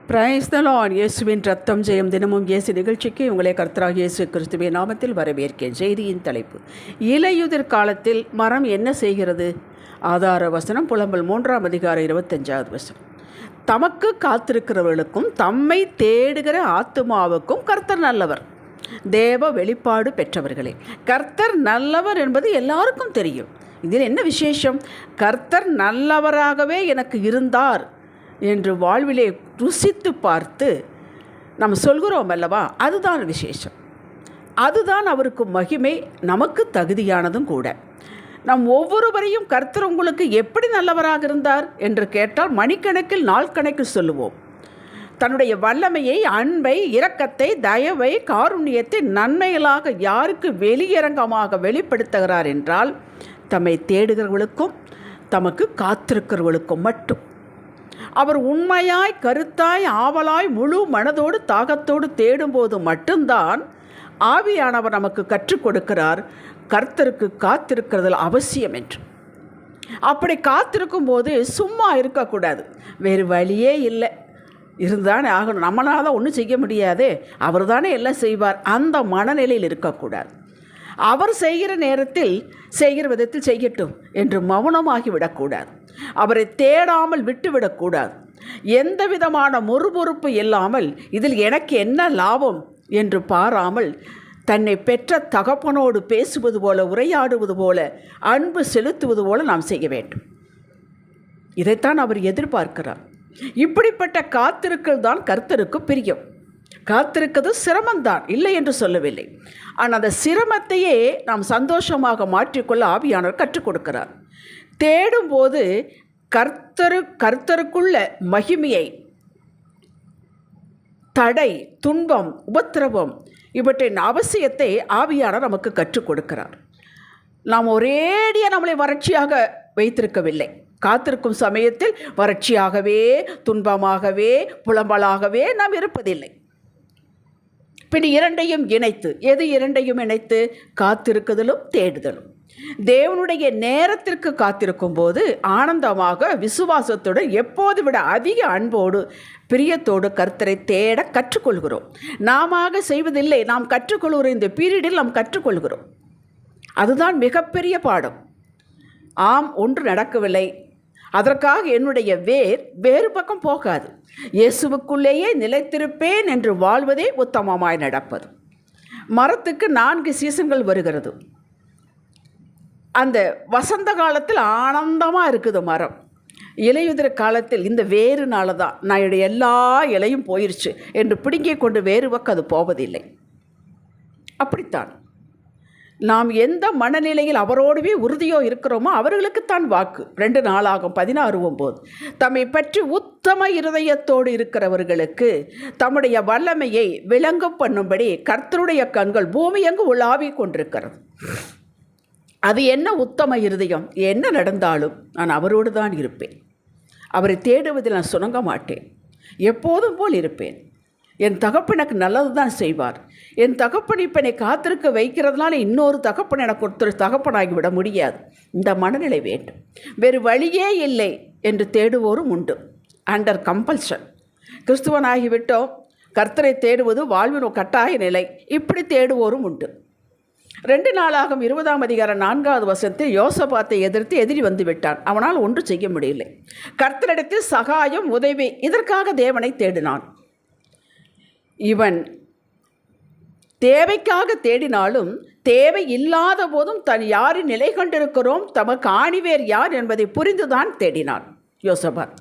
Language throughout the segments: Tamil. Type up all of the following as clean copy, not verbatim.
Praise the Lord. இயேசுவின் ரத்தம் ஜெயம். தினமும் இயேசு நிகழ்ச்சிக்கு உங்களை கர்த்தராகிய இயேசு கிறிஸ்துவின் நாமத்தில் வரவேற்கிறேன். செய்தியின் தலைப்பு: இலையுதிர் காலத்தில் மரம் என்ன செய்கிறது? ஆதார வசனம் புலம்பல் 3ஆம் அதிகாரம் 25வது வசனம். தமக்கு காத்திருக்கிறவர்களுக்கும் தம்மை தேடுகிற ஆத்துமாவுக்கும் கர்த்தர் நல்லவர். தேவ வெளிப்பாடு பெற்றவர்களே, கர்த்தர் நல்லவர் என்பது எல்லாருக்கும் தெரியும். இதில் என்ன விசேஷம்? கர்த்தர் நல்லவராகவே எனக்கு இருந்தார் என்று வாழ்விலே ருசித்து பார்த்து நம்ம சொல்கிறோம் அல்லவா? அதுதான் விசேஷம். அதுதான் அவருக்கு மகிமை, நமக்கு தகுதியானதும் கூட. நம் ஒவ்வொருவரையும் கர்த்தர் உங்களுக்கு எப்படி நல்லவராக இருந்தார் என்று கேட்டால் மணிக்கணக்கில் நாள் கணக்கில் சொல்லுவோம். தன்னுடைய வல்லமையை, அன்பை, இரக்கத்தை, தயவை, காருண்யத்தை நன்மைகளாக யாருக்கு வெளியரங்கமாக வெளிப்படுத்துகிறார் என்றால் தம்மை தேடுகிறவர்களுக்கும் தமக்கு காத்திருக்கிறவர்களுக்கும் மட்டும். அவர் உண்மையாய், கருத்தாய், ஆவலாய், முழு மனதோடு, தாகத்தோடு தேடும்போது மட்டும்தான் ஆவியானவர் நமக்கு கற்றுக் கொடுக்கிறார் கர்த்தருக்கு காத்திருக்கிறதில் அவசியம் என்று. அப்படி காத்திருக்கும் போது சும்மா இருக்கக்கூடாது. வேறு வழியே இல்லை, இருந்தானே ஆகணும், நம்மளால் தான் ஒன்றும் செய்ய முடியாதே, அவர் தானே எல்லாம் செய்வார், அந்த மனநிலையில் இருக்கக்கூடாது. அவர் செய்கிற நேரத்தில் செய்கிற விதத்தில் செய்யட்டும் என்று மௌனமாகி விடக்கூடாது. அவரை தேடாமல் விட்டுவிடக்கூடாது. எந்த விதமான முறுமுறுப்பு இல்லாமல் இதில் எனக்கு என்ன லாபம் என்று பாராமல் தன்னை பெற்ற தகப்பனோடு பேசுவது போல, உரையாடுவது போல, அன்பு செலுத்துவது போல நாம் செய்ய வேண்டும். இதைத்தான் அவர் எதிர்பார்க்கிறார். இப்படிப்பட்ட காத்திருக்கள் தான் கர்த்தருக்கு பிரியம். காத்திருக்கிறது சிரமம்தான், இல்லை என்று சொல்லவில்லை. ஆனால் அந்த சிரமத்தையே நாம் சந்தோஷமாக மாற்றிக்கொள்ள ஆவியானவர் கற்றுக் கொடுக்கிறார். தேடும்போது கர்த்தருக்குள்ள மகிமையை, தடை, துன்பம், உபத்திரவம் இவற்றின் அவசியத்தை ஆவியானவர் நமக்கு கற்றுக் கொடுக்கிறார். நாம் ஒரேடியாக நம்மளை வறட்சியாக வைத்திருக்கவில்லை. காத்திருக்கும் சமயத்தில் வறட்சியாகவே, துன்பமாகவே, புலம்பலாகவே நாம் இருப்பதில்லை. பின் இரண்டையும் இணைத்து, எது இரண்டையும் இணைத்து? காத்திருக்குதலும் தேடுதலும். தேவனுடைய நேரத்திற்கு காத்திருக்கும் போது ஆனந்தமாக, விசுவாசத்துடன், எப்போது விட அதிக அன்போடு, பிரியத்தோடு கர்த்தரை தேட கற்றுக்கொள்கிறோம். நாம செய்வதில்லை, நாம் கற்றுக்கொள்கிற இந்த பீரியடில் நாம் கற்றுக்கொள்கிறோம். அதுதான் மிகப்பெரிய பாடம். ஆம், ஒன்று நடக்கவில்லை, அதற்காக என்னுடைய வேறு பக்கம் போகாது, இயேசுவுக்குள்ளேயே நிலைத்திருப்பேன் என்று வாழ்வதே உத்தமமாய் நடப்பது. மரத்துக்கு 4 சீசன்கள் வருகிறது. அந்த வசந்த காலத்தில் ஆனந்தமாக இருக்குது மரம். இலையுதிர் காலத்தில் இந்த வேறுனால தான் நான் எல்லா இலையும் போயிடுச்சு என்று பிடுங்கி கொண்டு வேறு பக்கம் அது போவதில்லை. அப்படித்தான் நாம் எந்த மனநிலையில் அவரோடவே உறுதியோ இருக்கிறோமோ அவர்களுக்குத்தான் வாக்கு. 2 நாளாகும் 16:9. தம்மை பற்றி உத்தம இருதயத்தோடு இருக்கிறவர்களுக்கு தம்முடைய வல்லமையை விளங்க பண்ணும்படி கர்த்தருடைய கண்கள் பூமி எங்கு உலாவி கொண்டிருக்கிறது. அது என்ன உத்தம இருதயம்? என்ன நடந்தாலும் நான் அவரோடு தான் இருப்பேன். அவரை தேடுவதில் நான் சுணங்க மாட்டேன். எப்போதும் போல் இருப்பேன். என் தகப்பன் எனக்கு நல்லது தான் செய்வார். என் தகப்பன் இப்போ என்னை காத்திருக்க வைக்கிறதுனால இன்னொரு தகப்பன் எனக்கு ஒருத்தர் தகப்பனாகிவிட முடியாது. இந்த மனநிலை வேண்டும். வேறு வழியே இல்லை என்று தேடுவோரும் உண்டு. Under compulsion. கிறிஸ்துவனாகிவிட்டோம், கர்த்தரை தேடுவது வாழ்வின் கட்டாய நிலை, இப்படி தேடுவோரும் உண்டு. 2 நாளாகும் 20ஆம் அதிகாரம் 4வது வசனத்தில் யோசபாத்தை எதிர்த்து எதிரி வந்து விட்டான். அவனால் ஒன்று செய்ய முடியலை. கர்த்தரிடத்தில் சகாயம், உதவி, இதற்காக தேவனை தேடினான். இவன் தேவைக்காக தேடினாலும் தேவை இல்லாத போதும் தன் யாரின் நிலை கொண்டிருக்கிறோம், தமக்கு ஆணிவேர் யார் என்பதை புரிந்துதான் தேடினான் யோசபாத்.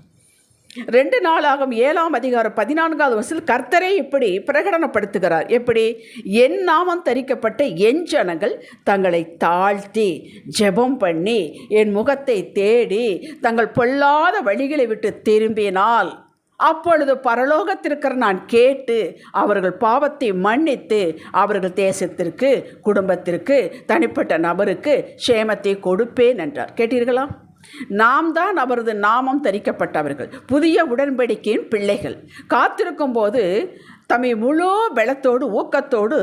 2 நாளாகும் 7ஆம் அதிகாரம் 14வது வசனத்தில் கர்த்தரே இப்படி பிரகடனப்படுத்துகிறார். எப்படி? என் நாமம் தரிக்கப்பட்ட என் ஜனங்கள் தங்களை தாழ்த்தி ஜெபம் பண்ணி என் முகத்தை தேடி தங்கள் பொல்லாத வழிகளை விட்டு திரும்பினால் அப்பொழுது பரலோகத்திற்கிற நான் கேட்டு அவர்கள் பாவத்தை மன்னித்து அவர்கள் தேசத்திற்கு, குடும்பத்திற்கு, தனிப்பட்ட நபருக்கு சேமத்தை கொடுப்பேன் என்றார். கேட்டீர்களா? நாம் தான் அவரது நாமம் தரிக்கப்பட்டவர்கள், புதிய உடன்படிக்கையின் பிள்ளைகள். காத்திருக்கும் போது தம்மை முழு பலத்தோடு, ஊக்கத்தோடு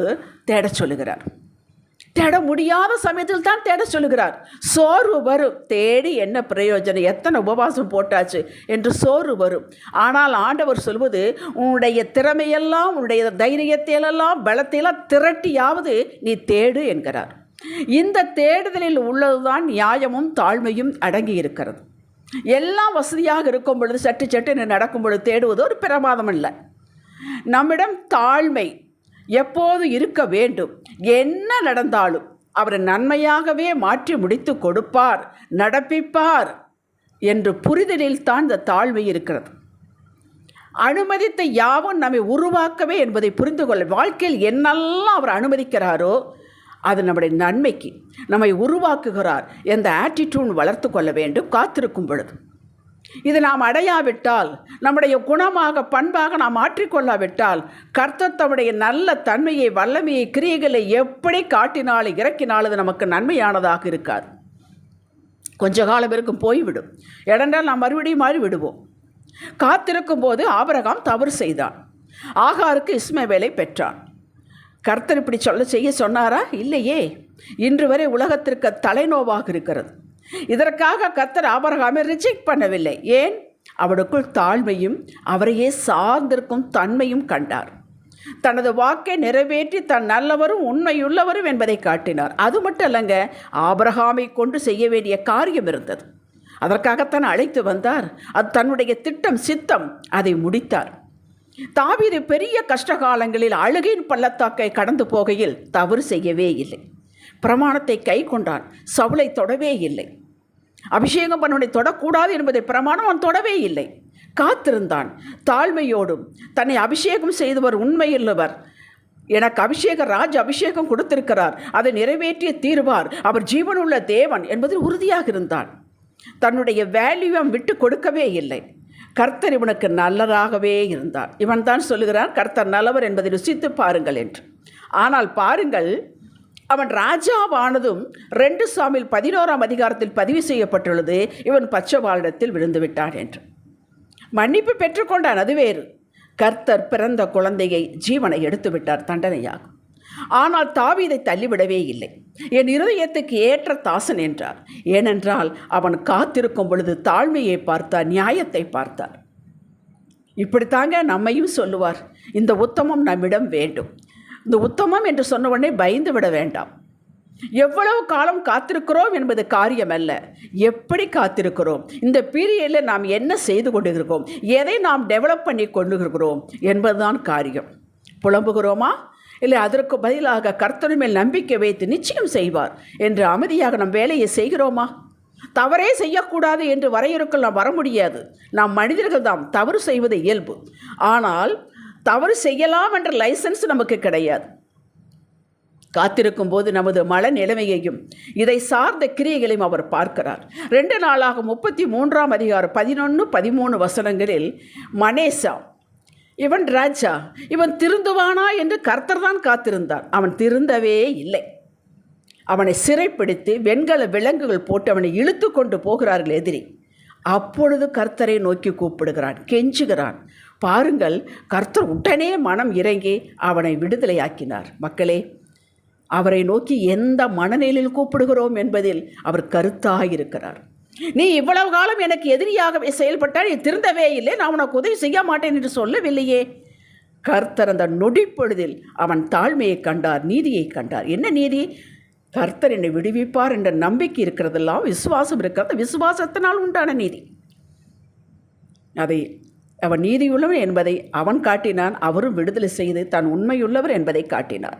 தேடச் சொல்லுகிறார். தேட முடியாத சமயத்தில் தான் தேட சொல்லுகிறார். சோர்வு வரும், தேடி என்ன பிரயோஜனம், எத்தனை உபவாசம் போட்டாச்சு என்று சோர்வு வரும். ஆனால் ஆண்டவர் சொல்வது, உன்னுடைய திறமையெல்லாம், உன்னுடைய தைரியத்தையெல்லாம், பலத்தையெல்லாம் திரட்டியாவது நீ தேடு என்கிறார். இந்த தேடுதலில் உள்ளதுதான் நியாயமும் தாழ்மையும் அடங்கி இருக்கிறது. எல்லாம் வசதியாக இருக்கும் பொழுது சட்டு சட்டு நடக்கும் பொழுது தேடுவது ஒரு பிரமாதம் இல்லை. நம்மிடம் தாழ்மை எப்போது இருக்க வேண்டும். என்ன நடந்தாலும் அவர் நன்மையாகவே மாற்றி முடித்து கொடுப்பார், நடப்பிப்பார் என்று புரிதலில் தான் இந்த தாழ்மை இருக்கிறது. அனுமதித்த யாவும் நம்மை உருவாக்கவே என்பதை புரிந்து கொள்ள, வாழ்க்கையில் என்னெல்லாம் அவர் அனுமதிக்கிறாரோ அது நம்முடைய நன்மைக்கு நம்மை உருவாக்குகிறார் என்ற ஆட்டிடியூட் வளர்த்து கொள்ள வேண்டும் காத்திருக்கும் பொழுது. இது நாம் அடையாவிட்டால், நம்முடைய குணமாக பண்பாக நாம் மாற்றிக்கொள்ளாவிட்டால், கர்த்தர் தம்முடைய நல்ல தன்மையை, வல்லமையை, கிரியைகளை எப்படி காட்டினாலும் இறக்கினாலும் அது நமக்கு நன்மையானதாக இருக்காது. கொஞ்ச காலம் இருக்கும், போய்விடும். இடந்தால் நாம் மறுபடியும் மாறி விடுவோம். காத்திருக்கும் போது ஆபிரகாம் தவறு செய்தான். ஆகாருக்கு இஸ்மவேலை பெற்றான். கர்த்தர் இப்படி செய்ய சொன்னாரா? இல்லையே. இன்று வரை உலகத்திற்கு தலைநோவாக இருக்கிறது. இதற்காக கர்த்தர் ஆபிரகாமை ரிஜெக்ட் பண்ணவில்லை. ஏன்? அவனுக்குள் தாழ்மையும் அவரையே சார்ந்திருக்கும் தன்மையும் கண்டார். தனது வாக்கை நிறைவேற்றி தன் நல்லவரும் உண்மையுள்ளவரும் என்பதை காட்டினார். அது மட்டும் இல்லைங்க, ஆபிரகாமை கொண்டு செய்ய வேண்டிய காரியம் இருந்தது. அதற்காகத்தான் அழைத்து வந்தார். அது தன்னுடைய திட்டம், சித்தம், அதை முடித்தார். தாவீது பெரிய கஷ்டகாலங்களில் அழுகையின் பள்ளத்தாக்கை கடந்து போகையில் தவறு செய்யவே இல்லை. பிரமாணத்தை கை கொண்டான். சவுலை தொடவே இல்லை. அபிஷேகம் பண்ணவனை தொடக்கூடாது என்பதை பிரமாணம் அவன் தொடவே இல்லை. காத்திருந்தான். தாழ்மையோடும் தன்னை அபிஷேகம் செய்தவர் உண்மையுள்ளவர், எனக்கு ராஜ அபிஷேகம் கொடுத்திருக்கிறார், அதை நிறைவேற்றிய தீர்வார், அவர் ஜீவனுள்ள தேவன் என்பதில் உறுதியாக இருந்தான். தன்னுடைய வேல்யூவை விட்டு கொடுக்கவே இல்லை. கர்த்தர் இவனுக்கு நல்லதாகவே இருந்தார். இவன் தான் சொல்லுகிறான், கர்த்தர் நல்லவர் என்பதை ருசித்து பாருங்கள் என்று. ஆனால் பாருங்கள், அவன் ராஜாவானதும் 2 சாமுவேல் 11ஆம் அதிகாரத்தில் பதிவு செய்யப்பட்டுள்ளது, இவன் பச்சைவாளிடத்தில் விழுந்து விட்டான் என்று. மன்னிப்பு பெற்றுக்கொண்டான், அது வேறு. கர்த்தர் பிறந்த குழந்தையை, ஜீவனை எடுத்து விட்டார், தண்டனையாகும். ஆனால் தாவீதை தள்ளிவிடவே இல்லை. என் இருதயத்துக்கு ஏற்ற தாசன் என்றார். ஏனென்றால் அவன் காத்திருக்கும் பொழுது தாழ்மையை பார்த்தார், நியாயத்தை பார்த்தார். இப்படித்தாங்க நம்மையும் சொல்லுவார், இந்த உத்தமம் நம்மிடம் வேண்டும். இந்த உத்தமம் என்று சொன்ன உடனே பயந்து விட வேண்டாம். எவ்வளவு காலம் காத்திருக்கிறோம் என்பது காரியம் அல்ல, எப்படி காத்திருக்கிறோம், இந்த பீரியடில் நாம் என்ன செய்து கொண்டிருக்கிறோம், எதை நாம் டெவலப் பண்ணி கொண்டிருக்கிறோம் என்பதுதான் காரியம். புலம்புகிறோமா? இல்லை அதற்கு பதிலாக கர்த்தர் மேல் நம்பிக்கை வைத்து நிச்சயம் செய்வார் என்று அமைதியாக நம் வேலையை செய்கிறோமா? தவறே செய்யக்கூடாது என்று வரையறுக்குள் நாம் வர முடியாது. நாம் மனிதர்கள் தான், தவறு செய்வது இயல்பு. ஆனால் தவறு செய்யலாம் என்ற லைசன்ஸ் நமக்கு கிடையாது. காத்திருக்கும் போது நமது மனநிலைமையையும் இதை சார்ந்த கிரியைகளையும் அவர் பார்க்கிறார். 2 நாளாக 33ஆம் அதிகாரம் 11-13 வசனங்களில் மனேசா, இவன் ராஜா, இவன் திருந்துவானா என்று கர்த்தர் தான் காத்திருந்தார். அவன் திருந்தவே இல்லை. அவனை சிறைப்பிடித்து வெண்கல விலங்குகள் போட்டு அவனை இழுத்து கொண்டு போகிறார்கள் எதிரி. அப்பொழுது கர்த்தரை நோக்கி கூப்பிடுகிறான், கெஞ்சுகிறான். பாருங்கள், கர்த்தர் உடனே மனம் இறங்கி அவனை விடுதலையாக்கினார். மக்களே, அவரை நோக்கி எந்த மனநிலையில் கூப்பிடுகிறோம் என்பதில் அவர் கருத்தாக இருக்கிறார். நீ இவ்வளவு காலம் எனக்கு எதிரியாகவே செயல்பட்டால், நீ திருந்தவே இல்லை, நான் உனக்கு உதவி செய்ய மாட்டேன் என்று சொல்லவில்லையே. கர்த்தர் அந்த நொடிப்பொழுதில் அவன் தாழ்மையை கண்டார், நீதியை கண்டார். என்ன நீதி? கர்த்தர் என்னை விடுவிப்பார் என்ற நம்பிக்கை இருக்கிறதெல்லாம் விசுவாசம் இருக்கிறது. விசுவாசத்தினால் உண்டான நீதி. அதை அவன் நீதியுள்ளவன் என்பதை அவன் காட்டினான். அவரும் விடுதலை செய்து தான் உண்மையுள்ளவர் என்பதை காட்டினார்.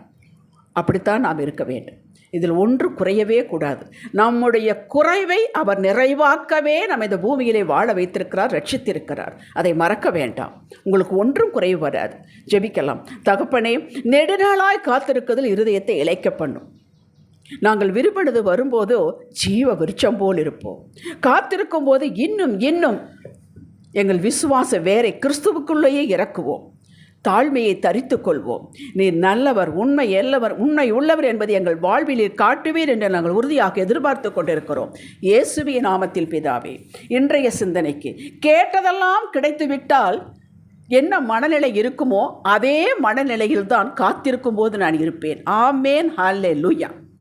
அப்படித்தான் நாம் இருக்க வேண்டும். இதில் ஒன்று குறையவே கூடாது. நம்முடைய குறைவை அவர் நிறைவாக்கவே நம்ம இந்த பூமியிலே வாழ வைத்திருக்கிறார், ரட்சித்திருக்கிறார். அதை மறக்க வேண்டாம். உங்களுக்கு ஒன்றும் குறைவு வராது. ஜெபிக்கலாம். தகப்பனே, நெடுநாளாய் காத்திருக்கிறதில் இருதயத்தை இளைக்க பண்ணும். நாங்கள் விரும்பினது வரும்போதோ ஜீவ விருட்சம் போல் இருப்போம். காத்திருக்கும் போது இன்னும் இன்னும் எங்கள் விசுவாச வேரை கிறிஸ்துவுக்குள்ளேயே இறக்குவோம். தாழ்மையை தரித்து கொள்வோம். நீர் நல்லவர், உண்மை உள்ளவர் என்பதை எங்கள் வாழ்வில் காட்டுவீர் என்று நாங்கள் உறுதியாக எதிர்பார்த்து கொண்டிருக்கிறோம். இயேசுவின் நாமத்தில் பிதாவே, இன்றைய சிந்தனைக்கு கேட்டதெல்லாம் கிடைத்துவிட்டால் என்ன மனநிலை இருக்குமோ அதே மனநிலையில்தான் காத்திருக்கும் போது நான் இருப்பேன். ஆமேன். ஹல்லேலூயா.